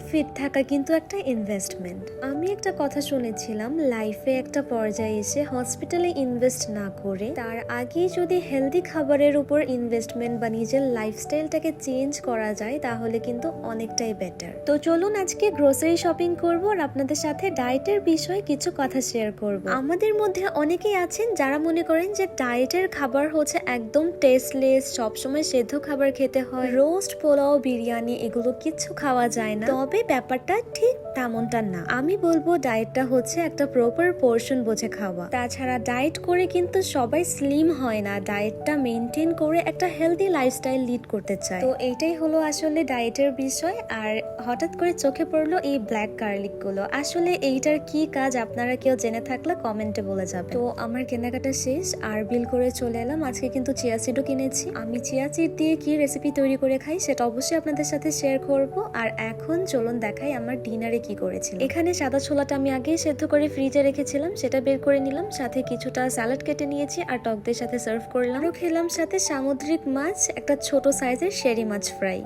Fit থাকা কিন্তু একটা ইনভেস্টমেন্ট। আমি একটা কথা শুনেছিলাম, লাইফে একটা পর্যায়ে এসে হসপিটালে ইনভেস্ট না করে তার আগেই যদি হেলদি খাবারের উপর ইনভেস্টমেন্ট বা নিজের লাইফস্টাইলটাকে চেঞ্জ করা যায় তাহলে কিন্তু অনেকটাই বেটার। তো চলুন আজকে গ্রোসারি শপিং করব আর আপনাদের সাথে ডায়েটের বিষয়ে কিছু কথা শেয়ার করব। আমাদের মধ্যে অনেকেই আছেন যারা মনে করেন যে ডায়েটের খাবার হচ্ছে একদম টেস্টলেস, সবসময় সেদ্ধ খাবার খেতে হয়, রোস্ট, পোলাও, বিরিয়ানি এগুলো কিছু খাওয়া যায় না। তবে ব্যাপারটা ঠিক তেমনটা না। আমি বলবো ডায়েটটা হচ্ছে একটা প্রপার পোর্শন বুঝে খাওয়া। তাছাড়া ডায়েট করে কিন্তু সবাই স্লিম হয় না, ডায়েটটা মেনটেন করে একটা হেলদি লাইফস্টাইল লিড করতে চায়। তো এইটাই হলো আসলে ডায়েটের বিষয়। আর হঠাৎ করে চোখে পড়লো এই ব্ল্যাক গার্লিক গুলো, আসলে এইটার কি কাজ আপনারা কেউ জেনে থাকলে কমেন্টে বলে যাবে। তো আমার কেনাকাটা শেষ আর বিল করে চলে এলাম। আজকে কিন্তু চিয়া সিডও কিনেছি। আমি চিয়া সিড দিয়ে কি রেসিপি তৈরি করে খাই সেটা অবশ্যই আপনাদের সাথে শেয়ার করব। আর এখন চলুন দেখাই আমার ডিনারে কি করেছিলাম। এখানে সাদা ছোলাটা আমি আগেই সেদ্ধ করে ফ্রিজে রেখেছিলাম, সেটা বের করে নিলাম। সাথে কিছুটা স্যালাড কেটে নিয়েছি আর টকদের সাথে সার্ভ করলাম। আরও খেলাম সাথে সামুদ্রিক মাছ, একটা ছোট সাইজের শেরি মাছ ফ্রাই।